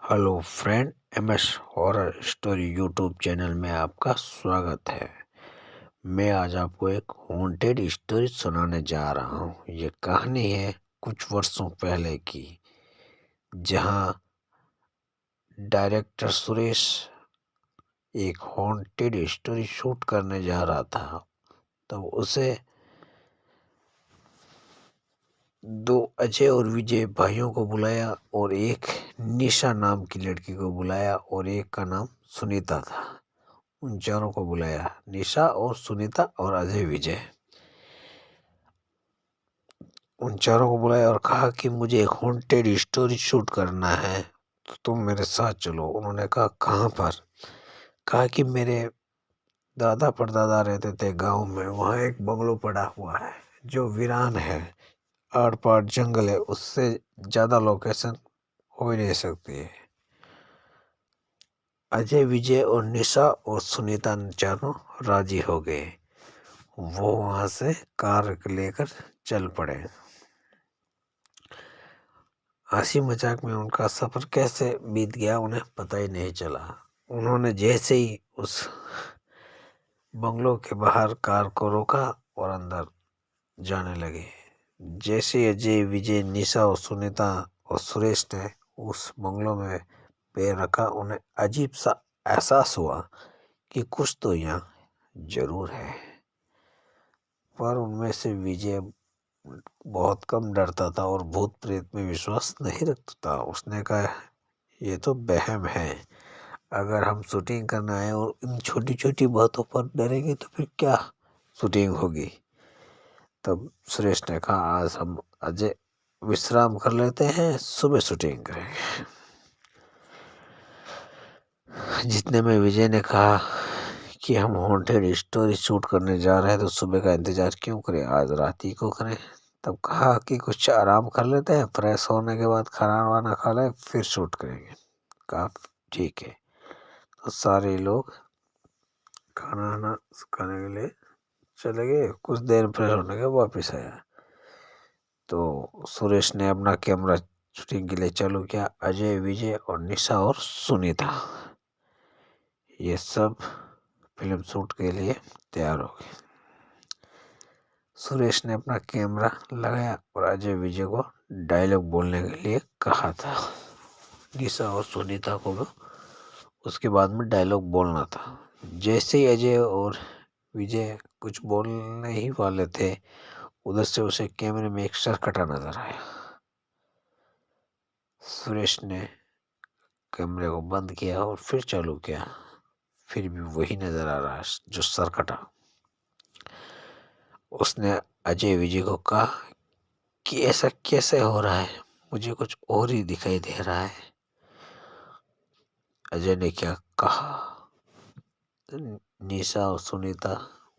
Hello friend, MS horror story YouTube channel में आपका स्वागत है। मैं आज आपको एक हॉन्टेड स्टोरी सुनाने जा रहा हूँ। ये कहानी है कुछ वर्षों पहले की, जहाँ डायरेक्टर सुरेश एक हॉन्टेड स्टोरी शूट करने जा रहा था। तब उसे दो अजय और विजय भाइयों को बुलाया और एक निशा नाम की लड़की को बुलाया और एक का नाम सुनीता था। उन चारों को बुलाया, निशा और सुनीता और अजय विजय। उन चारों को बुलाया और कहा कि मुझे एक हॉन्टेड स्टोरी शूट करना है, तो तुम मेरे साथ चलो। उन्होंने कहा कहाँ पर? कहा कि मेरे दादा परदादा रहते थे गांव में, वहाँ एक बंगलो पड़ा हुआ है जो वीरान है, आर पार जंगल है, उससे ज़्यादा लोकेशन हो ही नहीं सकती है। अजय विजय और निशा और सुनीता चारों राजी हो गए। वो वहाँ से कार लेकर चल पड़े। हंसी मजाक में उनका सफ़र कैसे बीत गया उन्हें पता ही नहीं चला। उन्होंने जैसे ही उस बंगलो के बाहर कार को रोका और अंदर जाने लगे, जैसे अजय विजय निशा और सुनीता और सुरेश ने उस बंगलो में पैर रखा, उन्हें अजीब सा एहसास हुआ कि कुछ तो यहाँ जरूर है। पर उनमें से विजय बहुत कम डरता था और भूत प्रेत में विश्वास नहीं रखता था। उसने कहा ये तो वहम है, अगर हम शूटिंग करना है और इन छोटी छोटी बातों पर डरेंगे तो फिर क्या शूटिंग होगी। तब सुरेश ने कहा आज हम अजय विश्राम कर लेते हैं, सुबह शूटिंग करेंगे। जितने में विजय ने कहा कि हम हॉन्टेड स्टोरी शूट करने जा रहे हैं तो सुबह का इंतजार क्यों करें, आज रात ही को करें। तब कहा कि कुछ आराम कर लेते हैं, फ्रेश होने के बाद खाना वाना खा लें, फिर शूट करेंगे। कहा ठीक है। तो सारे लोग खाना वाना खाने के लिए चले गए। कुछ देर फ्रेश होने के वापस आया तो सुरेश ने अपना कैमरा शूटिंग के लिए चालू किया। अजय विजय और निशा और सुनीता ये सब फिल्म शूट के लिए तैयार हो गए। सुरेश ने अपना कैमरा लगाया और अजय विजय को डायलॉग बोलने के लिए कहा था। निशा और सुनीता को उसके बाद में डायलॉग बोलना था। जैसे ही अजय और विजय कुछ बोलने ही वाले थे, उधर से उसे कैमरे में एक सरकटा नजर आया। सुरेश ने कैमरे को बंद किया और फिर चालू किया, फिर भी वही नजर आ रहा है जो सरकटा। उसने अजय विजय को कहा कि ऐसा कैसे हो रहा है, मुझे कुछ और ही दिखाई दे रहा है। अजय ने क्या कहा, निशा और सुनीता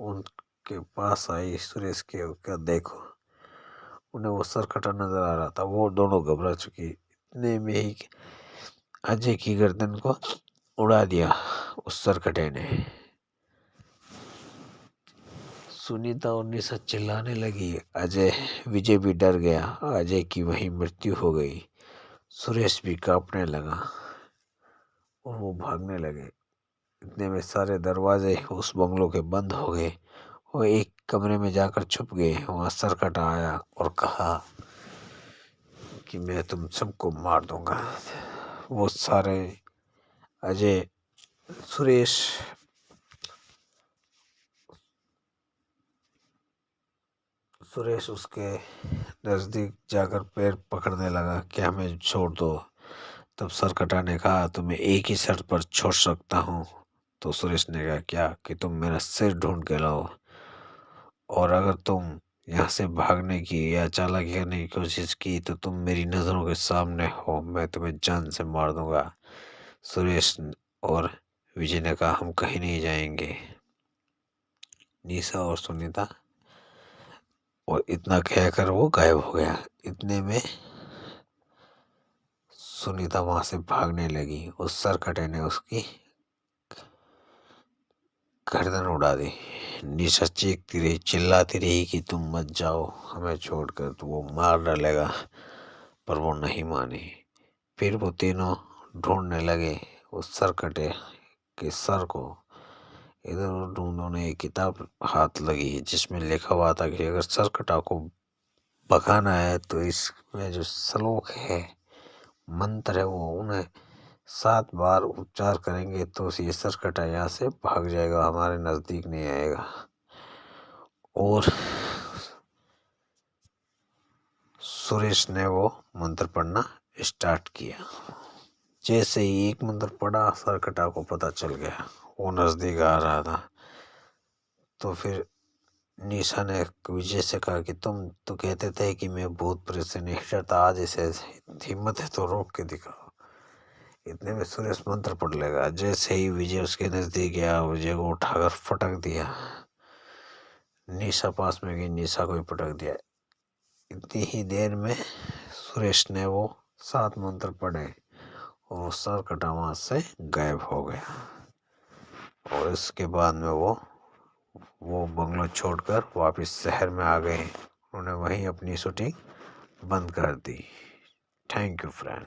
उनके पास आई सुरेश के, क्या देखो, उन्हें वो सरकटा नजर आ रहा था। वो दोनों घबरा चुकी। इतने में ही अजय की गर्दन को उड़ा दिया उस सरकटे ने। सुनीता और निशा चिल्लाने लगी। अजय विजय भी डर गया। अजय की वहीं मृत्यु हो गई। सुरेश भी कांपने लगा और वो भागने लगे। इतने में सारे दरवाजे उस बंगलो के बंद हो गए। वो एक कमरे में जाकर छुप गए। वहाँ सरकटा आया और कहा कि मैं तुम सबको मार दूंगा। वो सारे अजय सुरेश उसके नज़दीक जाकर पैर पकड़ने लगा कि हमें छोड़ दो। तब सरकटा ने कहा तुम्हें एक ही शर्त पर छोड़ सकता हूँ। तो सुरेश ने कहा क्या? कि तुम मेरा सिर ढूंढ के लाओ, और अगर तुम यहाँ से भागने की या चालाकी करने की कोशिश की तो तुम मेरी नज़रों के सामने हो, मैं तुम्हें जान से मार दूंगा। सुरेश और विजय ने कहा हम कहीं नहीं जाएंगे। निशा और सुनीता और इतना कहकर वो गायब हो गया। इतने में सुनीता वहां से भागने लगी। उस सरकटे ने उसकी गर्दन उड़ा दी। निशा चीखती रही, चिल्लाती रही कि तुम मत जाओ हमें छोड़कर, तो वो मार डालेगा, पर वो नहीं मानी। फिर वो तीनों ढूंढने लगे उस सरकटे के सर को। इधर उन्होंने एक किताब हाथ लगी जिसमें लिखा हुआ था कि अगर सरकटा को भगाना है तो इसमें जो श्लोक है, मंत्र है, वो उन्हें 7 बार उच्चार करेंगे तो ये सरकटा यहाँ से भाग जाएगा, हमारे नज़दीक नहीं आएगा। और सुरेश ने वो मंत्र पढ़ना स्टार्ट किया। जैसे ही एक मंत्र पढ़ा, सरकटा को पता चल गया वो नज़दीक आ रहा था। तो फिर निशा ने विजय से कहा कि तुम तो कहते थे कि मैं भूत प्रेत से नहीं डरता, आज ऐसे हिम्मत है तो रोक के दिखाओ। इतने में सुरेश मंत्र पढ़ लेगा। जैसे ही विजय उसके नज़दीक गया, विजय को उठाकर फटक दिया। निशा पास में गई, निशा को भी पटक दिया। इतनी ही देर में सुरेश ने वो 7 मंत्र पढ़े और सरकटा वहाँ से गायब हो गया। और इसके बाद में वो बंगला छोड़कर वापस शहर में आ गए। उन्होंने वहीं अपनी शूटिंग बंद कर दी। Thank you friend.